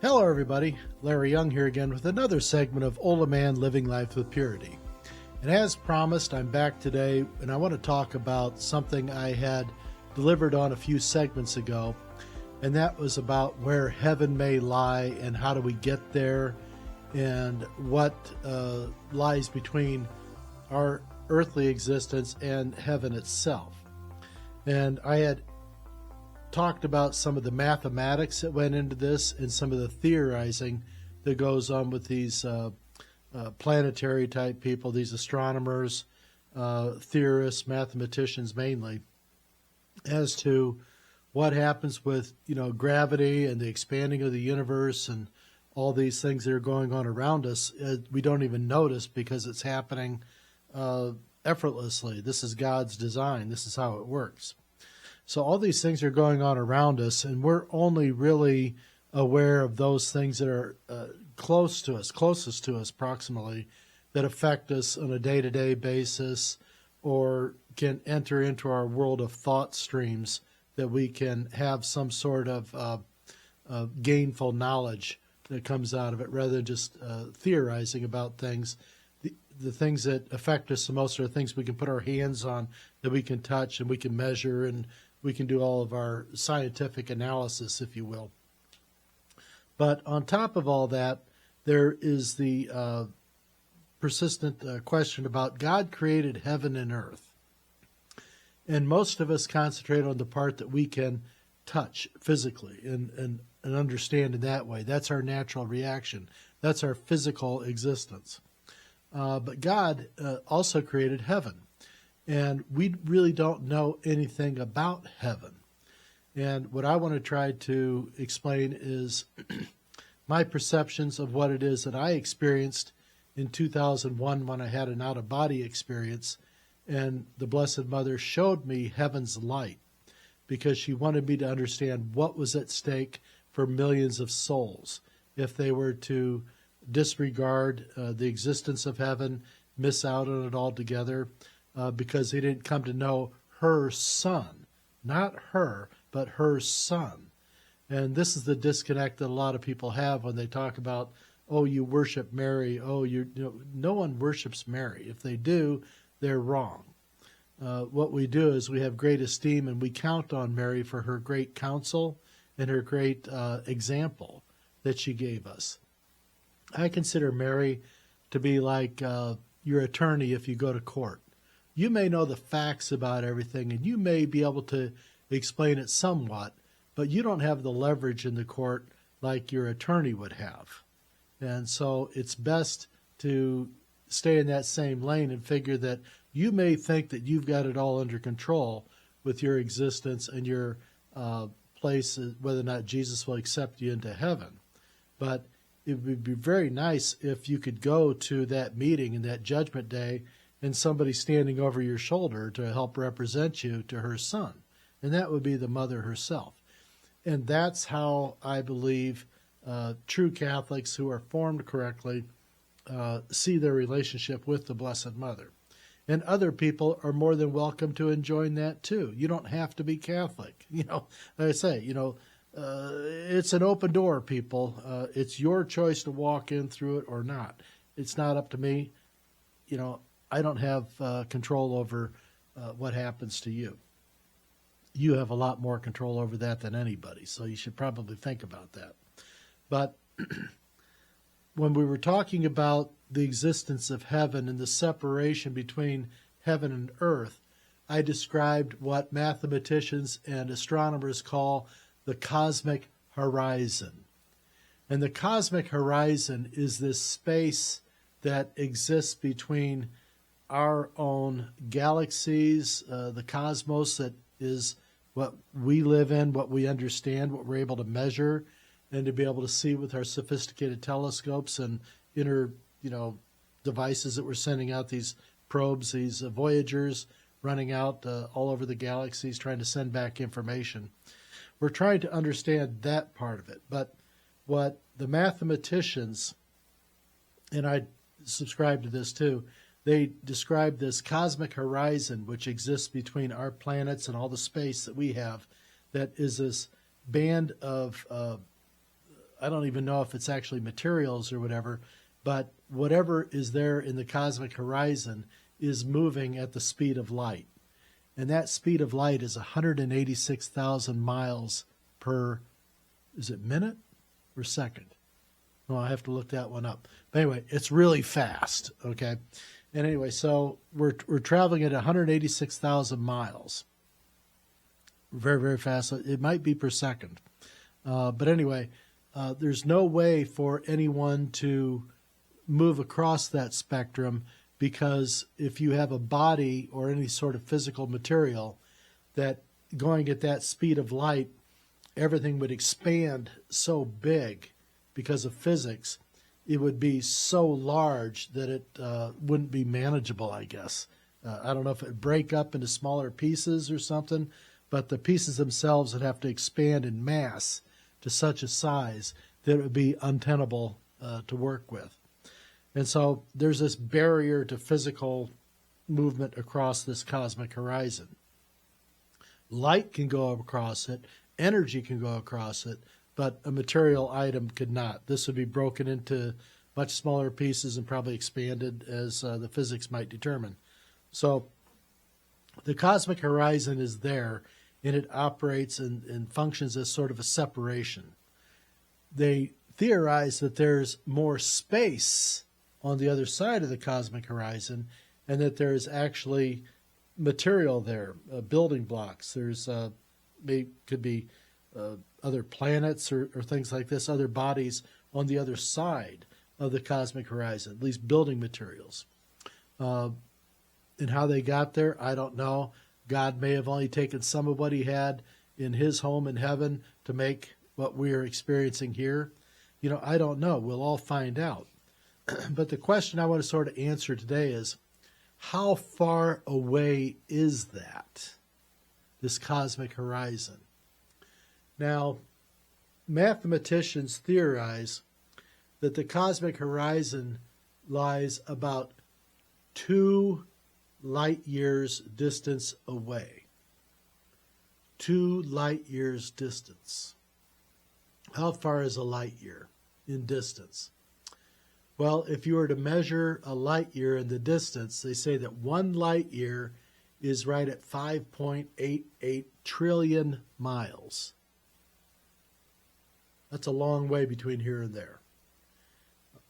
Hello everybody, Larry Young here again with another segment of OLaMan Living Life with Purity. And as promised, I'm back today and I want to talk about something I had delivered on a few segments ago, and that was about where heaven may lie and how do we get there and what lies between our earthly existence and heaven itself. And I had talked about some of the mathematics that went into this and some of the theorizing that goes on with these planetary type people, these astronomers, theorists, mathematicians mainly, as to what happens with gravity and the expanding of the universe and all these things that are going on around us. We don't even notice because it's happening effortlessly. This is God's design. This is how it works. So all these things are going on around us, and we're only really aware of those things that are closest to us proximally, that affect us on a day-to-day basis or can enter into our world of thought streams that we can have some sort of gainful knowledge that comes out of it rather than just theorizing about things. The things that affect us the most are the things we can put our hands on, that we can touch and we can measure, and we can do all of our scientific analysis, if you will. But on top of all that, there is the persistent question about God created heaven and earth. And most of us concentrate on the part that we can touch physically and understand in that way. That's our natural reaction. That's our physical existence. But God also created heaven. And we really don't know anything about heaven. And what I want to try to explain is my perceptions of what it is that I experienced in 2001 when I had an out-of-body experience, and the Blessed Mother showed me heaven's light because she wanted me to understand what was at stake for millions of souls if they were to disregard the existence of heaven, miss out on it altogether, because they didn't come to know her Son, not her, but her Son. And this is the disconnect that a lot of people have when they talk about, oh, you worship Mary. Oh, no one worships Mary. If they do, they're wrong. What we do is we have great esteem and we count on Mary for her great counsel and her great example that she gave us. I consider Mary to be like your attorney if you go to court. You may know the facts about everything and you may be able to explain it somewhat, but you don't have the leverage in the court like your attorney would have. And so it's best to stay in that same lane and figure that you may think that you've got it all under control with your existence and your place, whether or not Jesus will accept you into heaven. But it would be very nice if you could go to that meeting and that judgment day and somebody standing over your shoulder to help represent you to her Son. And that would be the mother herself. And that's how I believe true Catholics who are formed correctly see their relationship with the Blessed Mother. And other people are more than welcome to enjoin that too. You don't have to be Catholic. Like I say, it's an open door, people. It's your choice to walk in through it or not. It's not up to me. I don't have control over what happens to you. You have a lot more control over that than anybody, so you should probably think about that. But when we were talking about the existence of heaven and the separation between heaven and earth, I described what mathematicians and astronomers call the cosmic horizon. And the cosmic horizon is this space that exists between our own galaxies, the cosmos that is what we live in, what we understand, what we're able to measure, and to be able to see with our sophisticated telescopes and inner, devices that we're sending out, these probes, these Voyagers running out all over the galaxies trying to send back information. We're trying to understand that part of it. But what the mathematicians, and I subscribe to this too, they describe this cosmic horizon which exists between our planets and all the space that we have, that is this band of I don't even know if it's actually materials or whatever, but whatever is there in the cosmic horizon is moving at the speed of light. And that speed of light is 186,000 miles per, is it minute or second? Well, I have to look that one up. But anyway, it's really fast, okay? And anyway, so we're traveling at 186,000 miles. Very, very fast. It might be per second. But anyway, there's no way for anyone to move across that spectrum, because if you have a body or any sort of physical material that going at that speed of light, everything would expand so big because of physics, it would be so large that it wouldn't be manageable, I guess. I don't know if it would break up into smaller pieces or something, but the pieces themselves would have to expand in mass to such a size that it would be untenable to work with. And so there's this barrier to physical movement across this cosmic horizon. Light can go across it, energy can go across it, but a material item could not. This would be broken into much smaller pieces and probably expanded as the physics might determine. So the cosmic horizon is there, and it operates and functions as sort of a separation. They theorize that there's more space on the other side of the cosmic horizon, and that there's actually material there, building blocks. There's could be other planets or things like this, other bodies on the other side of the cosmic horizon, at least building materials. And how they got there, I don't know. God may have only taken some of what he had in his home in heaven to make what we are experiencing here. I don't know. We'll all find out. But the question I want to sort of answer today is, how far away is that, this cosmic horizon? Now, mathematicians theorize that the cosmic horizon lies about 2 light years distance away. 2 light years distance. How far is a light year in distance? Well, if you were to measure a light year in the distance, they say that 1 light year is right at 5.88 trillion miles. That's a long way between here and there.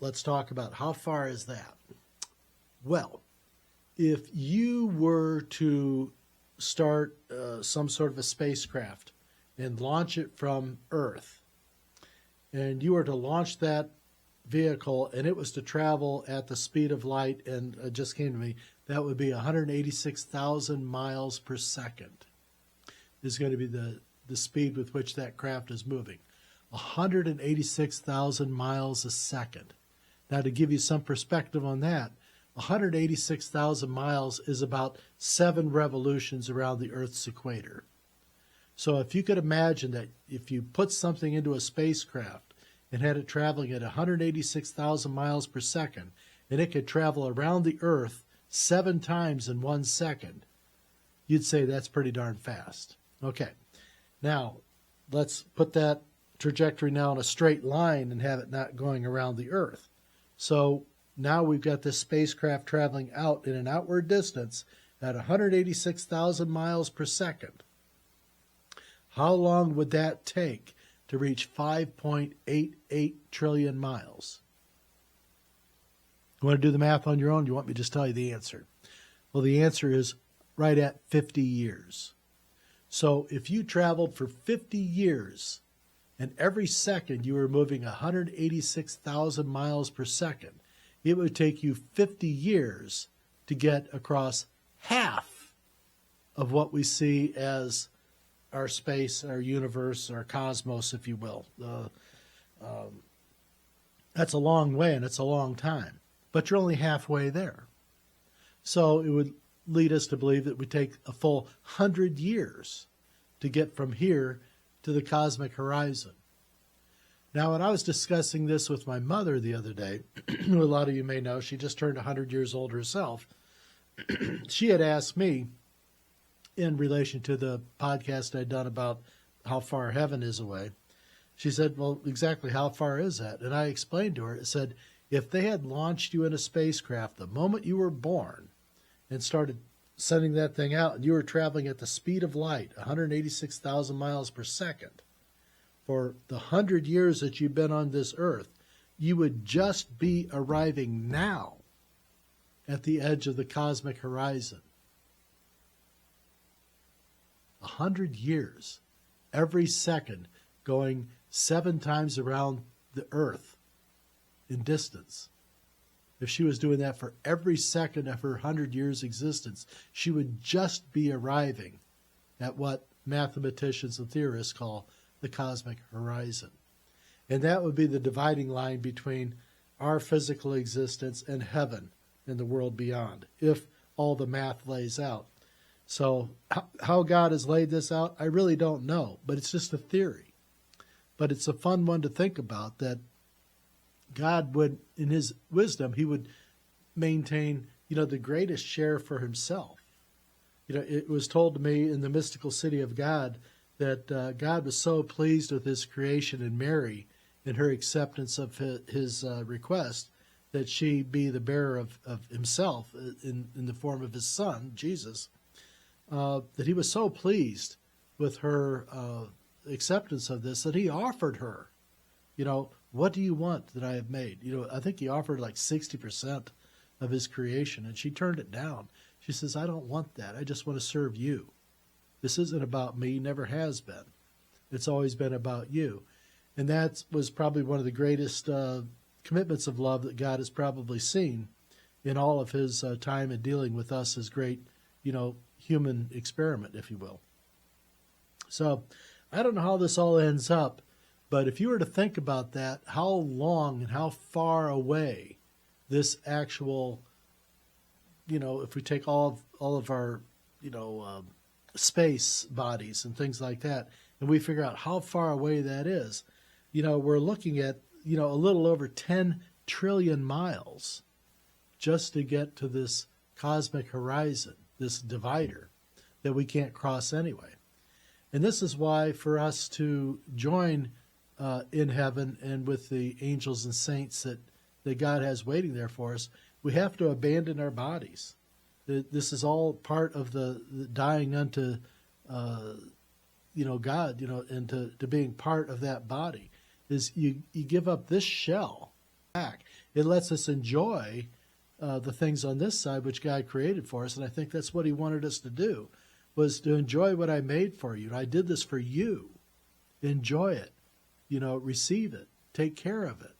Let's talk about how far is that. Well, if you were to start some sort of a spacecraft and launch it from Earth, and you were to launch that vehicle and it was to travel at the speed of light, and it just came to me, that would be 186,000 miles per second is going to be the speed with which that craft is moving. 186,000 miles a second. Now, to give you some perspective on that, 186,000 miles is about 7 revolutions around the Earth's equator. So if you could imagine that if you put something into a spacecraft and had it traveling at 186,000 miles per second, and it could travel around the Earth 7 times in 1 second, you'd say that's pretty darn fast. Okay, now let's put that trajectory now in a straight line and have it not going around the Earth. So now we've got this spacecraft traveling out in an outward distance at 186,000 miles per second. How long would that take to reach 5.88 trillion miles? You want to do the math on your own? You want me to just tell you the answer? Well, the answer is right at 50 years. So if you traveled for 50 years and every second you were moving 186,000 miles per second, it would take you 50 years to get across half of what we see as our space, our universe, our cosmos, if you will. That's a long way and it's a long time, but you're only halfway there. So it would lead us to believe that it would take a full 100 years to get from here to the cosmic horizon. Now, when I was discussing this with my mother the other day, who a lot of you may know, she just turned 100 years old herself, she had asked me, in relation to the podcast I'd done about how far heaven is away, She said, well, exactly how far is that? And I explained to her, it said, if they had launched you in a spacecraft the moment you were born and started sending that thing out, and you were traveling at the speed of light, 186,000 miles per second, for the 100 years that you've been on this earth, you would just be arriving now at the edge of the cosmic horizon. 100 years, every second, going 7 times around the earth in distance. If she was doing that for every second of her 100 years existence, she would just be arriving at what mathematicians and theorists call the cosmic horizon. And that would be the dividing line between our physical existence and heaven and the world beyond, if all the math lays out. So how God has laid this out, I really don't know, but it's just a theory. But it's a fun one to think about, that God would, in his wisdom, he would maintain, the greatest share for himself. It was told to me in the mystical city of God that God was so pleased with his creation in Mary and her acceptance of his request that she be the bearer of himself in the form of his son, Jesus, that he was so pleased with her acceptance of this that he offered her, what do you want that I have made? I think he offered like 60% of his creation, and she turned it down. She says, I don't want that. I just want to serve you. This isn't about me, never has been. It's always been about you. And that was probably one of the greatest commitments of love that God has probably seen in all of his time in dealing with us as great, human experiment, if you will. So I don't know how this all ends up, but if you were to think about that, how long and how far away this actual, if we take all of our, space bodies and things like that, and we figure out how far away that is, we're looking at, a little over 10 trillion miles just to get to this cosmic horizon, this divider that we can't cross anyway. And this is why for us to join in heaven and with the angels and saints that God has waiting there for us, we have to abandon our bodies. This is all part of the dying unto, God, and to being part of that body. Is you give up this shell back. It lets us enjoy the things on this side which God created for us, and I think that's what he wanted us to do, was to enjoy what I made for you. I did this for you. Enjoy it. Receive it. Take care of it.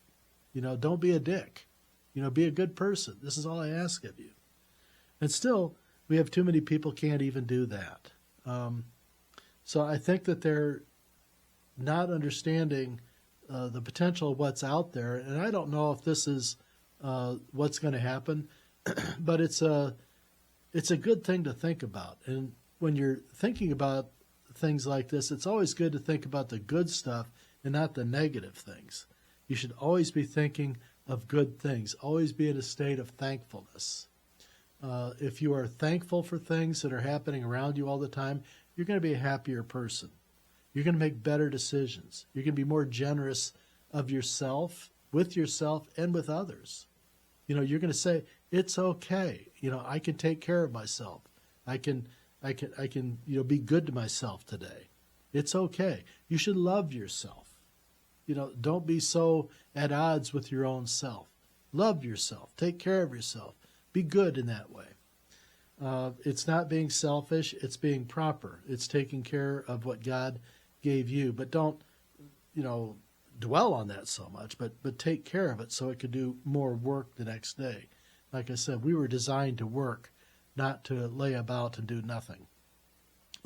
Don't be a dick. Be a good person. This is all I ask of you. And still, we have too many people can't even do that. So I think that they're not understanding the potential of what's out there. And I don't know if this is what's going to happen, but it's a good thing to think about. And when you're thinking about things like this, it's always good to think about the good stuff and not the negative things. You should always be thinking of good things, always be in a state of thankfulness. If you are thankful for things that are happening around you all the time, you're going to be a happier person. You're going to make better decisions. You're going to be more generous of yourself, with yourself, and with others. You're going to say, it's okay. I can take care of myself. I can be good to myself today. It's okay. You should love yourself. Don't be so at odds with your own self. Love yourself. Take care of yourself. Be good in that way. It's not being selfish. It's being proper. It's taking care of what God gave you. But don't, dwell on that so much, but take care of it so it could do more work the next day. Like I said, we were designed to work, not to lay about and do nothing.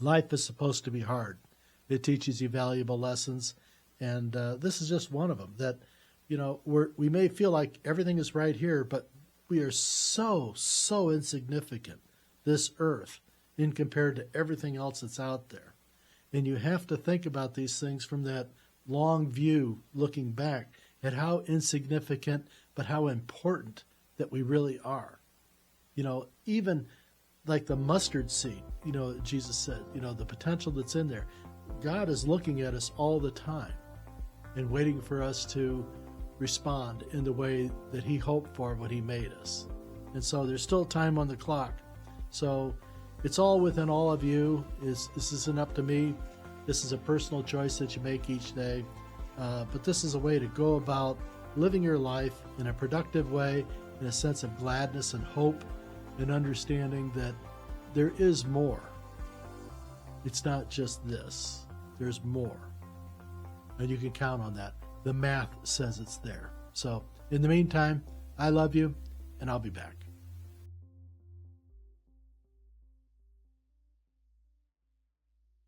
Life is supposed to be hard. It teaches you valuable lessons, and this is just one of them. That, we may feel like everything is right here, but we are so insignificant, this earth, in compared to everything else that's out there. And you have to think about these things from that long view, looking back at how insignificant, but how important that we really are. Even like the mustard seed, Jesus said, the potential that's in there. God is looking at us all the time. and waiting for us to respond in the way that he hoped for when he made us. And so there's still time on the clock. So it's all within all of you. This isn't up to me. This is a personal choice that you make each day. But this is a way to go about living your life in a productive way, in a sense of gladness and hope, and understanding that there is more. It's not just this. There's more. And you can count on that. The math says it's there. So in the meantime, I love you, and I'll be back.